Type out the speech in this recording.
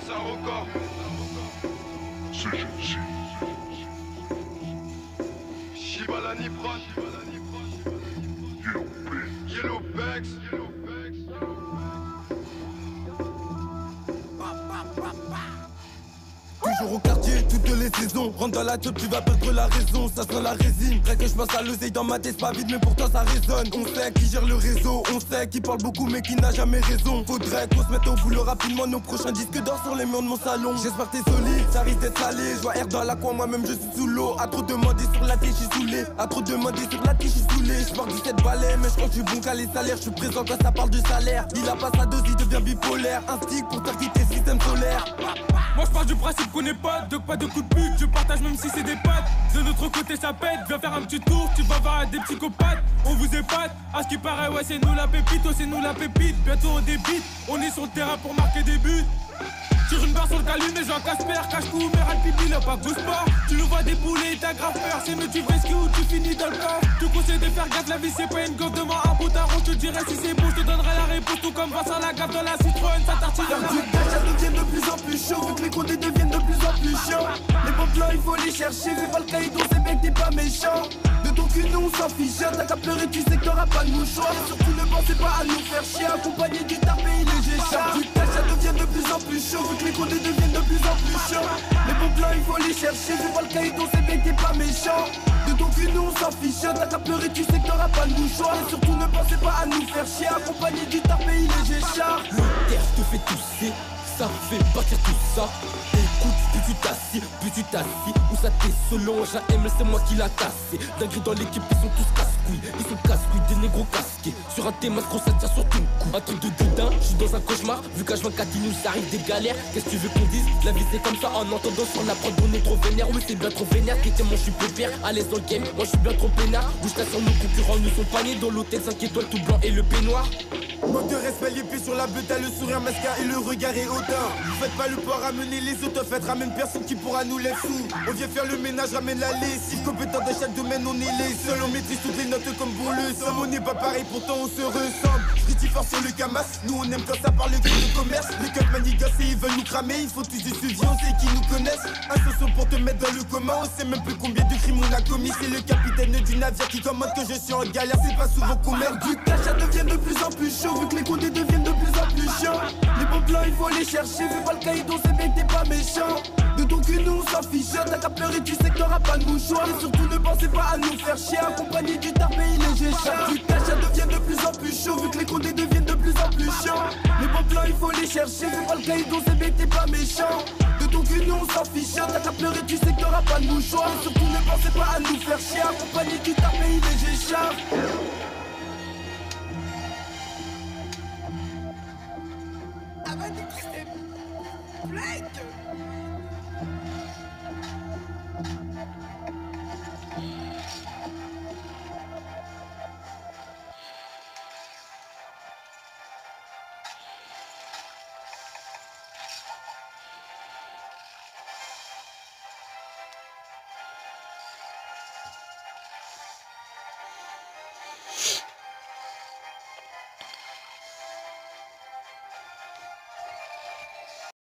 Saroka. CGC. Shibala Nipron. Yellow Bex. Toujours au quartier, toutes les saisons. Rentre dans la tête, tu vas perdre la raison. Ça sent la résine. Vrai que je pense à l'oseille dans ma tête, c'est pas vide, mais pourtant ça résonne. On sait qui gère le réseau, on sait qui parle beaucoup, mais qui n'a jamais raison. Faudrait qu'on se mette au boulot rapidement. Nos prochains disques d'or sur les murs de mon salon. J'espère que t'es solide, ça risque d'être salé. Je vois air dans la coin, moi-même je suis sous l'eau. À trop demander sur la tige, je suis saoulé. À trop demander sur la tige, je suis saoulé. Je porte 17 balais, mais je crois que je suis bon qu'à les salaires. Je suis présent quand ça parle de salaire. Il a pas sa dose, il devient bipolaire. Un stick pour faire quitter le système solaire. Moi je pars du principe qu'on n'est pas de coups de pute, je partage même si c'est des pattes. De notre côté ça pète, viens faire un petit tour, tu vas voir des psychopathes. On vous épate, à ce qui paraît ouais c'est nous la pépite, oh c'est nous la pépite. Bientôt on débite, on est sur le terrain pour marquer des buts. Tire une barre sur le calumet, je vois Casper, cache-cou, mais râle pipi, là pas bouge pas. Tu nous vois débouler, t'as grave peur, c'est mais tu fais ce ou tu finis dans le corps. Tu conseilles de faire gaffe, la vie c'est pas une gosse, demain un bout à je te dirai si c'est bon, je te donnerai la réponse. Tout comme Vincent Lagaffe dans la Citroën, ça tartine dans la Du cash, ça devient de plus en plus chaud. Vu que les condés deviennent de plus en plus chiants. Les bons plans, il faut les chercher. Fais pas le caïdon, c'est bien que t'es pas méchant. De ton cul, nous on s'en fiche. T'as qu'à pleurer, tu sais que t'auras pas de mouchoir. Et surtout, ne pensez pas à nous faire chier. Accompagné du tarpé, il est géchard. Du cash, ça devient de plus en plus chaud. Vu que les condés deviennent de plus en plus chiants. Les bons plans, il faut les chercher. Fais pas le caïdon, c'est bien que t'es pas méchant. De ton cul, nous on s'en fiche. T'as qu'à pleurer, tu sais que t'auras pas de mouchoir. Et surtout, ne pensez pas à nous faire chier. Accompagné du tarpé, il est géchard. Le terre te fait tousser, ça fait partir tout ça. Écoute, plus tu t'assis, ou ça t'est selon un M, c'est moi qui l'a tassé. Dinguerie dans l'équipe, ils sont tous casse-couilles, ils sont casse-couilles, des négros casqués. Sur un thème, gros ça tient sur ton cou. Un truc de dédain, je suis dans un cauchemar, vu qu'à 24 il nous arrive des galères. Qu'est-ce que tu veux qu'on dise? La vie c'est comme ça, en entendant sur la prod, on est trop vénère. Oui c'est bien trop vénère, qui moi je suis pépère, à l'aise dans le game, moi je suis bien trop peinard. Bouge ta sur nos concurrents, nous sont paniers dans l'hôtel 5 étoiles tout blanc et le peignoir. Manque de respect, les pieds sur la butte, t'as le sourire masqué et le regard est hautain. Faites pas le poids, ramener les autres, en fait, ramène personne qui pourra nous les sous. On vient faire le ménage, ramène la lessive. Compétent dans chaque domaine, on est les seuls. On maîtrise toutes les notes comme pour le somme. On n'est pas pareil, pourtant on se ressemble. Streety fort sur le camas, nous on aime quand ça parle que de commerce. Les codes manigancés, ils veulent nous cramer. Il faut tous du suivi, on sait qu'ils nous connaissent. Un socio pour te mettre dans le coma, on sait même plus combien de crimes on a commis. C'est le capitaine du navire qui commande que je suis en galère. C'est pas souvent qu'on merde du cash, ça devient de plus en plus chaud. Vu que les condés deviennent de plus en plus chiants. Les bons plans, il faut les chercher. Fais pas le caïdon, c'est bien que t'es pas méchant. De ton cul, nous on s'en fiche. T'as qu'à pleurer, tu sais que t'auras pas de mouchoir. Et surtout, ne pensez pas à nous faire chier. Accompagné du tarpé, il est géchard. Du cash, ça devient de plus en plus chaud. Vu que les condés deviennent de plus en plus chiants. Les bons plans, il faut les chercher. Fais pas le caïdon, c'est bien que t'es pas méchant. De ton cul, nous on s'en fiche. T'as qu'à pleurer, tu sais que t'auras pas de mouchoir. Et surtout, ne pensez pas à nous faire chier. Accompagné du tarpé, il est géchard. Avec des Blake